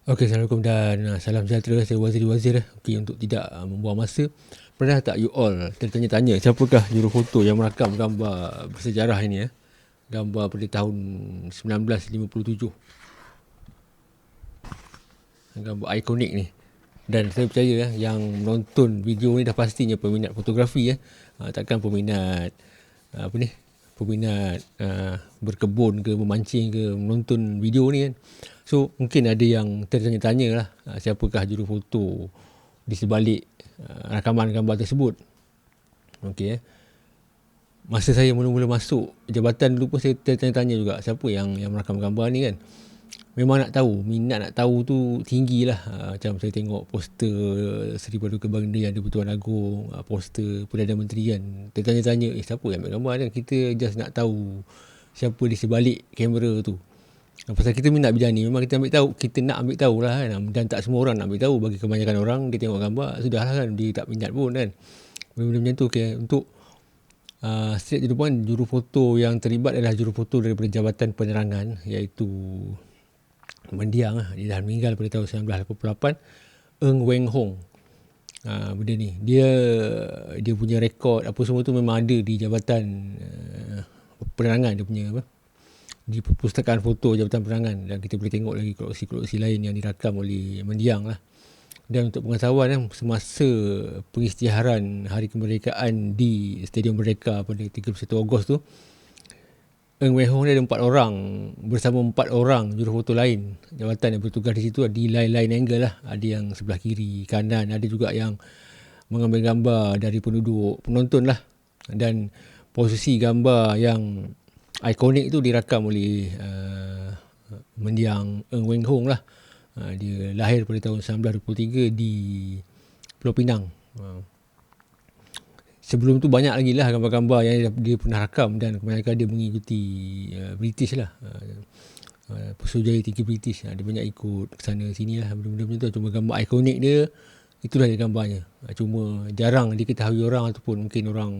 Okey, Assalamualaikum dan salam sejahtera. Saya Waziri. Okey, untuk tidak membuang masa, pernah tak you all tertanya-tanya siapakah jurufoto yang merakam gambar bersejarah ini, gambar pada tahun 1957, gambar ikonik ni. Dan saya percaya yang menonton video ni dah pastinya peminat fotografi, takkan peminat peminat berkebun ke, memancing ke, menonton video ni kan. So mungkin ada yang tertanya-tanya lah, siapakah jurufoto di sebalik rakaman gambar tersebut. Okey. Masa saya mula-mula masuk jabatan dulu pun saya tertanya-tanya juga siapa yang merakam gambar ni kan. Memang nak tahu, minat nak tahu tu tinggi lah. Macam saya tengok poster Seri Paduka Baginda Yang di-Pertuan Agong, poster Perdana Menteri kan. Tertanya-tanya, siapa yang ambil gambar kan. Kita just nak tahu siapa di sebalik kamera tu. Pasal kita minat bidang ni, memang kita nak ambil tahu lah kan. Dan tak semua orang nak ambil tahu. Bagi kebanyakan orang, dia tengok gambar, sudah lah kan. Dia tak minat pun kan. Benda-benda macam tu. Okay. Untuk straight to the point, jurufoto yang terlibat adalah jurufoto daripada Jabatan Penerangan, iaitu mendiang lah. Dia dah meninggal pada tahun 1988. Ng Weng Hong. Benda ni. Dia punya rekod, apa semua tu memang ada di Jabatan Penerangan. Dia punya di perpustakaan foto Jabatan Penerangan, dan kita boleh tengok lagi koleksi-koleksi lain yang dirakam oleh mendiang lah. Dan untuk pengetahuan, semasa pengisytiharan Hari Kemerdekaan di Stadium Merdeka pada 31 Ogos tu, Ng Weng Hong ada 4 orang bersama 4 orang jurufoto lain jabatan yang bertugas di situ di lain-lain angle lah. Ada yang sebelah kiri, kanan, ada juga yang mengambil gambar dari penonton lah. Dan posisi gambar yang ikonik tu dirakam oleh mendiang Ng Weng Hong lah. Dia lahir pada tahun 1923 di Pulau Pinang. Sebelum tu banyak lagi lah gambar-gambar yang dia pernah rakam, dan kebanyakan dia mengikuti British lah. Pusujaya tinggi British. Dia banyak ikut sana sini lah, benda-benda macam tu. Cuma gambar ikonik dia, itulah dia gambarnya. Cuma jarang diketahui orang, ataupun mungkin orang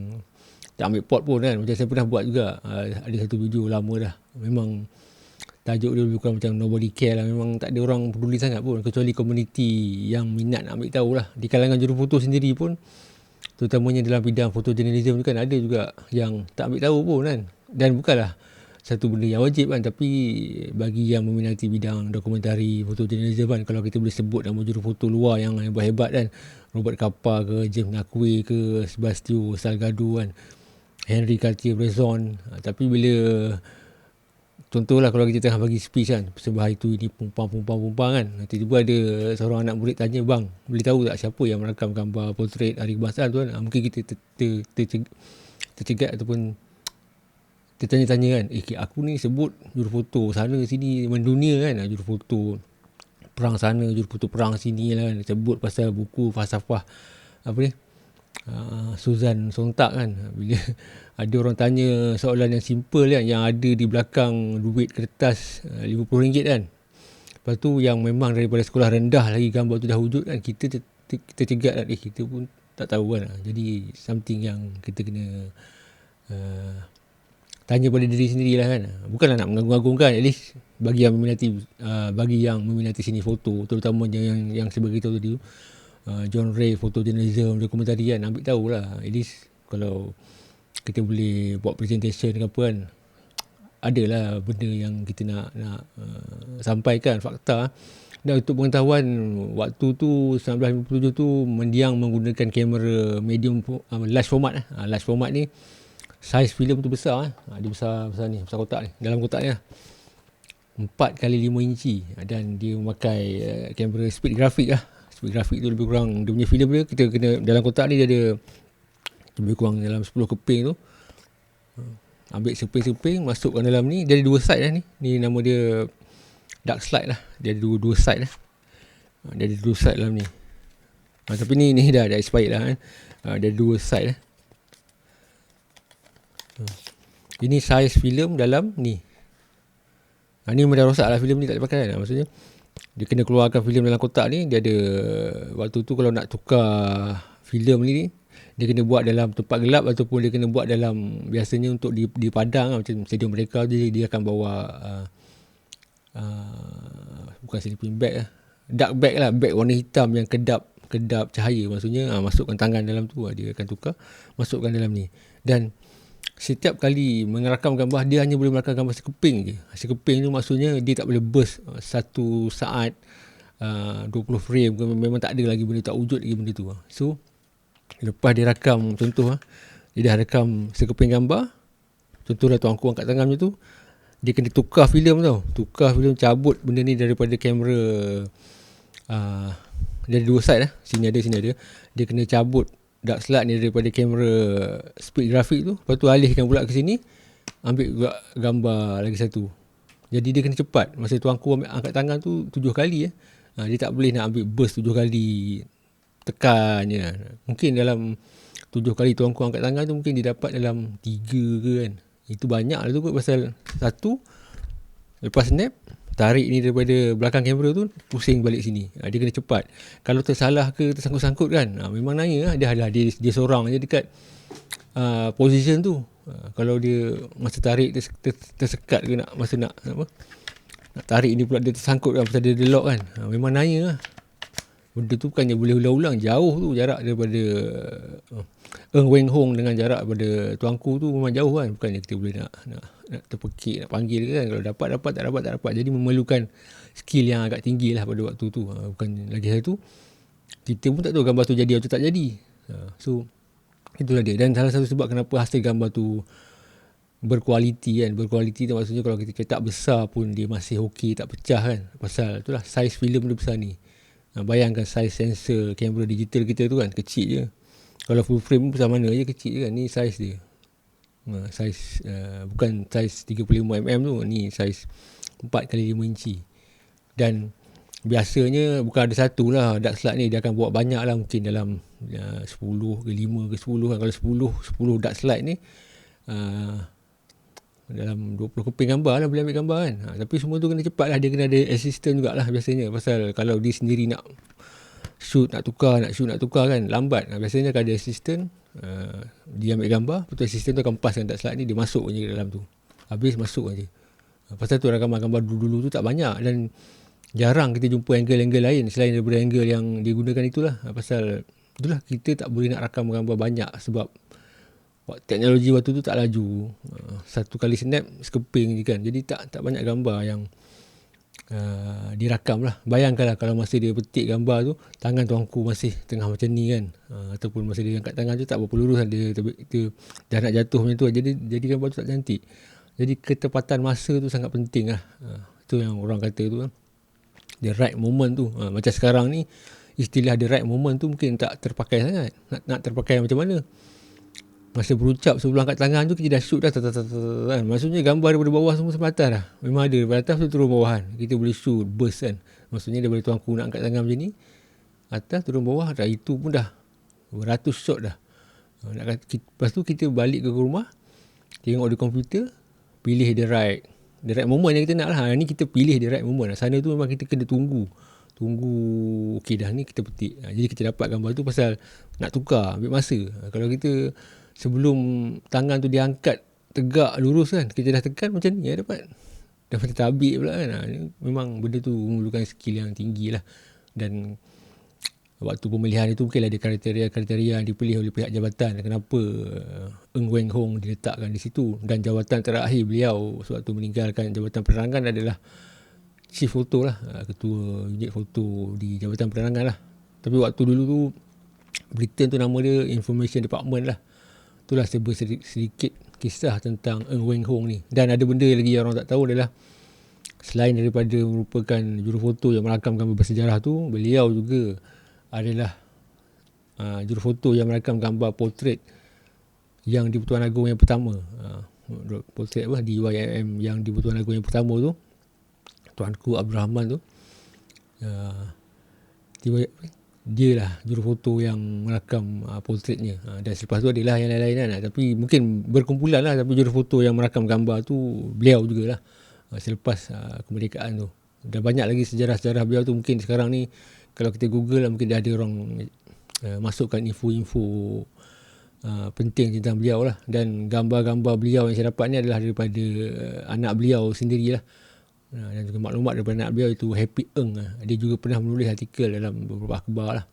tak ambil pot pun kan. Macam saya pernah buat juga, ada satu video lama dah. Memang tajuk dia lebih kurang macam nobody care lah. Memang tak ada orang peduli sangat pun, kecuali komuniti yang minat nak ambil tahu lah. Di kalangan jurufoto sendiri pun, terutamanya dalam bidang fotojournalism tu kan, ada juga yang tak ambil tahu pun kan. Dan bukanlah satu benda yang wajib kan, tapi bagi yang meminati bidang dokumentari, fotojournalism kan, kalau kita boleh sebut nama jurufoto luar yang hebat-hebat kan, Robert Capa ke, James Nakwe ke, Sebastio Salgado kan, Henry Cartier-Bresson. Tapi bila contohlah kalau kita tengah bagi speech kan, persembahan itu ini pumpang kan, tiba-tiba ada seorang anak murid tanya, bang, boleh tahu tak siapa yang merakam gambar portrait hari kebangsaan tu kan. Mungkin kita tercegat ataupun tertanya-tanya kan, aku ni sebut jurufoto sana sini mendunia kan, jurufoto perang sana, jurufoto perang sini lah kan, sebut pasal buku falsafah apa ni, Susan Sontag kan. Bila ada orang tanya soalan yang simple kan, yang ada di belakang duit kertas RM50 kan, lepas tu yang memang daripada sekolah rendah lagi gambar tu dah wujud kan, kita cegat kan, kita pun tak tahu kan. Jadi something yang kita kena tanya pada diri sendiri lah kan. Bukanlah nak mengagung-agungkan, at least bagi yang meminati seni foto, terutama yang sebagai tahu tadi, genre fotojournalism, dokumentari kan, ambil tahu lah. At least kalau kita boleh buat presentation ke apa kan, adalah benda yang kita nak sampaikan, fakta. Dan untuk pengetahuan, waktu tu 1957 tu mendiang menggunakan kamera medium large format. Large format ni saiz filem tu besar. Dia besar ni, besar kotak ni. Dalam kotaknya 4x5 inci, dan dia memakai kamera speed grafik lah. Speed grafik tu lebih kurang, dia punya filem dia, kita kena dalam kotak ni dia ada lebih kurang dalam 10 keping tu. Ambil seping-seping, masukkan dalam ni. Dia ada 2 side lah ni. Ni nama dia dark slide lah. Dia ada dua side lah. Dia ada 2 side dalam ni. Tapi ni dah expired lah kan. Dia ada 2 side lah. Ini saiz filem dalam ni. Ni memang dah rosak lah filem ni, tak boleh pakai lah. Maksudnya dia kena keluarkan filem dalam kotak ni. Dia ada, waktu tu kalau nak tukar filem ni, dia kena buat dalam tempat gelap, ataupun dia kena buat dalam, biasanya untuk di padang macam Stadium Merdeka, dia akan bawa bukan sleeping bag lah, dark bag lah, bag warna hitam yang kedap cahaya. Maksudnya masukkan tangan dalam tu, dia akan tukar, masukkan dalam ni. Dan setiap kali mengerakam gambar, dia hanya boleh merakam gambar sekeping je. Sekeping tu maksudnya dia tak boleh burst satu saat 20 frame, memang tak ada lagi benda, tak wujud lagi benda tu. So lepas dia rakam, contoh dia dah rakam sekeping gambar, contohlah tuanku angkat tangan macam tu, dia kena tukar filem tau. Tukar filem, cabut benda ni daripada kamera. Dia ada dua side sini ada, sini ada. Dia kena cabut dark slide ni daripada kamera speed grafik tu, lepas tu alihkan pula ke sini, ambil juga gambar lagi satu. Jadi dia kena cepat. Masa tuanku angkat tangan tu 7 kali dia tak boleh nak ambil burst 7 kali tekan je. Mungkin dalam 7 kali tuanku angkat tangan tu, mungkin dia dapat dalam 3 ke kan. Itu banyak lah tu kot, pasal satu, lepas snap, tarik ni daripada belakang kamera tu, pusing balik sini. Dia kena cepat. Kalau tersalah ke tersangkut-sangkut kan, memang naya dia seorang je dekat position tu. Kalau dia masa tarik tersekat ke, masa nak tarik ni pula dia tersangkut kan, pasal dia lock kan, memang naya lah. Benda tu bukannya boleh ulang-ulang, jauh tu jarak daripada Ng Weng Hong dengan jarak daripada tuanku tu memang jauh kan. Bukannya kita boleh nak terpekik, nak panggil kan. Kalau dapat, tak dapat. Jadi memerlukan skill yang agak tinggi lah pada waktu tu. Bukan lagi satu, kita pun tak tahu gambar tu jadi atau tak jadi. So itulah dia. Dan salah satu sebab kenapa hasil gambar tu berkualiti kan. Berkualiti tu maksudnya kalau kita cetak besar pun dia masih okey, tak pecah kan. Pasal itulah saiz filem dia besar ni. Bayangkan saiz sensor kamera digital kita tu kan, kecil je. Kalau full frame besar mana je, kecil je kan. Ni saiz dia, saiz bukan saiz 35mm tu, ni saiz 4x5 inci. Dan biasanya bukan ada satu lah dark slide ni, dia akan buat banyak lah, mungkin dalam 10 ke 5 ke 10 kan. Kalau 10 dark slide ni dalam 20 keping gambar lah boleh ambil gambar kan. Tapi semua tu kena cepat lah, dia kena ada assistant jugalah biasanya. Pasal kalau dia sendiri nak shoot nak tukar kan, lambat. Biasanya kalau ada assistant, dia ambil gambar, lepas tu assistant tu akan paskan dark slide ni, dia masuk je dalam tu, habis masuk je. Pasal tu rakaman gambar dulu tu tak banyak, dan jarang kita jumpa angle-angle lain selain daripada angle yang dia gunakan itulah. Pasal itulah, kita tak boleh nak rakam gambar banyak sebab teknologi waktu tu tak laju. Satu kali snap sekeping je kan. Jadi tak banyak gambar yang dirakam lah. Bayangkanlah kalau masa dia petik gambar tu, tangan tuanku masih tengah macam ni kan, ataupun masa dia angkat tangan tu tak berapa lurus kan, dia dah nak jatuh macam tu. Jadi gambar tu tak cantik. Jadi ketepatan masa tu sangat penting lah. Itu yang orang kata tu kan, the right moment tu. Macam sekarang ni, istilah the right moment tu mungkin tak terpakai sangat. Nak terpakai macam mana? Masa berucap sebelum angkat tangan tu, kita dah shoot dah kan. Maksudnya gambar daripada bawah semua sampai atas dah. Memang ada daripada atas tu turun bawah kan. Kita boleh shoot burst kan. Maksudnya daripada tuanku nak angkat tangan macam ni, atas turun bawah dah, itu pun dah beratus shot dah. Lepas tu kita balik ke rumah, tengok di komputer, pilih the right moment yang kita nak lah. Ni kita pilih the right moment. Sana tu memang kita kena tunggu okey dah ni kita petik. Jadi kita dapat gambar tu pasal nak tukar, ambil masa. Kalau kita sebelum tangan tu diangkat tegak lurus kan, kita dah tekan macam ni, dapat macam tabik pula kan. Memang benda tu memerlukan skill yang tinggi lah. Dan waktu pemilihan itu mungkin ada kriteria yang dipilih oleh pihak jabatan, kenapa Ng Weng Hong diletakkan di situ. Dan jawatan terakhir beliau sewaktu meninggalkan jabatan penerangan adalah chief foto lah, ketua unit foto di jabatan penerangan lah. Tapi waktu dulu tu Britain tu nama dia Information Department lah. Itulah sedikit kisah tentang Ng Weng Hong ni. Dan ada benda lagi yang orang tak tahu adalah, selain daripada merupakan jurufoto yang merakam gambar bersejarah tu, beliau juga adalah jurufoto yang merakam gambar portrait yang di Pertuan Agong yang pertama. Portrait di YMM yang di Pertuan Agong yang pertama tu, Tuanku Abdul Rahman tu, dia lah jurufoto yang merakam portraitnya. Dan selepas tu adalah yang lain-lain kan. Tapi mungkin berkumpulan lah, tapi jurufoto yang merakam gambar tu beliau jugalah selepas kemerdekaan tu. Dan banyak lagi sejarah-sejarah beliau tu. Mungkin sekarang ni kalau kita google lah, mungkin dah ada orang masukkan info-info penting tentang beliau lah. Dan gambar-gambar beliau yang saya dapat ni adalah daripada anak beliau sendirilah. dan juga maklumat daripada anak beliau itu Happy Eng. Dia juga pernah menulis artikel dalam beberapa akhbar lah.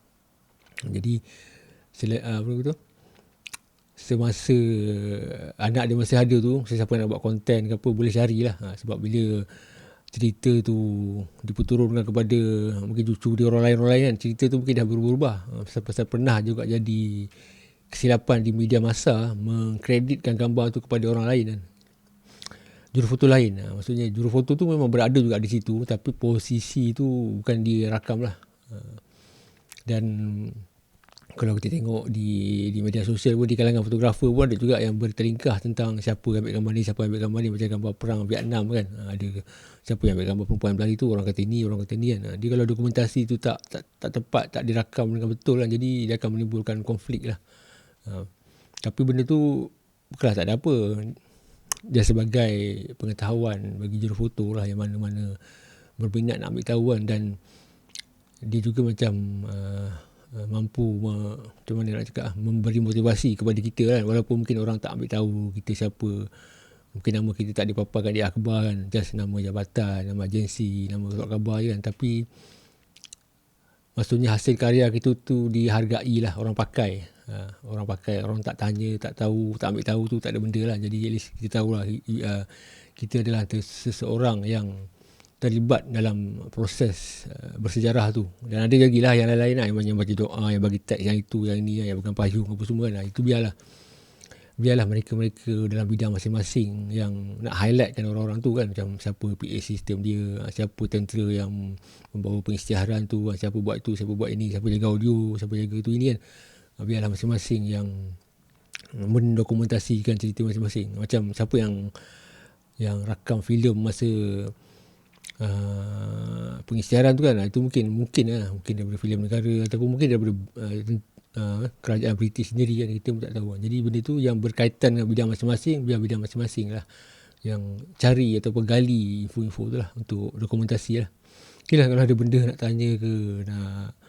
Jadi semasa anak dia masih ada tu, sesiapa nak buat konten ke apa boleh carilah. Sebab bila cerita tu diperturunkan kepada mungkin cucu dia orang lain kan, cerita tu mungkin dah berubah. Pasal pernah juga jadi kesilapan di media masa mengkreditkan gambar tu kepada orang lain kan. Jurufoto lain. Maksudnya jurufoto tu memang berada juga di situ, tapi posisi tu bukan dirakam lah. Dan kalau kita tengok di media sosial pun, di kalangan fotografer pun ada juga yang bertelingkah tentang siapa yang ambil gambar ni, siapa yang ambil gambar ni. Macam gambar perang Vietnam kan, ada siapa yang ambil gambar perempuan berlari tu, orang kata ni kan. Dia kalau dokumentasi tu tak tepat, tak dirakam dengan betul kan, jadi dia akan menimbulkan konflik lah. Tapi benda tu bukanlah tak ada apa, dia sebagai pengetahuan bagi jurufoto lah, yang mana-mana berminat nak ambil tahu kan. Dan dia juga macam mampu macam mana nak cakap, memberi motivasi kepada kita kan, walaupun mungkin orang tak ambil tahu kita siapa, mungkin nama kita tak dipaparkan di akhbar kan, just nama jabatan, nama agensi, nama surat khabar kan, tapi maksudnya hasil karya kita tu dihargai lah, orang pakai, orang tak tanya, tak tahu, tak ambil tahu tu tak ada benda lah. Jadi at least kita tahulah kita adalah seseorang yang terlibat dalam proses bersejarah tu. Dan ada lagi lah yang lain-lain lah, yang baca doa, yang bagi teks yang itu, yang ini, yang pegang payung apa semua kan. Itu biarlah mereka-mereka dalam bidang masing-masing yang nak highlightkan orang-orang tu kan, macam siapa PA sistem dia, siapa tentera yang membawa pengisytiharan tu, siapa buat itu, siapa buat ini, siapa jaga audio, siapa jaga itu, ini kan. Biarlah masing-masing yang mendokumentasikan cerita masing-masing. Macam siapa yang rakam filem masa pengisytiharan tu kan, itu mungkin daripada filem negara, ataupun mungkin daripada kerajaan British sendiri kan, kita pun tak tahu. Jadi benda tu yang berkaitan dengan bidang masing-masing, biar bidang masing-masing lah yang cari ataupun gali info-info tu lah untuk dokumentasi lah. Okay lah, kalau ada benda nak tanya ke, nak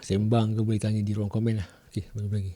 sembang ke, boleh tanya di ruang komen lah. Okay, berjumpa lagi.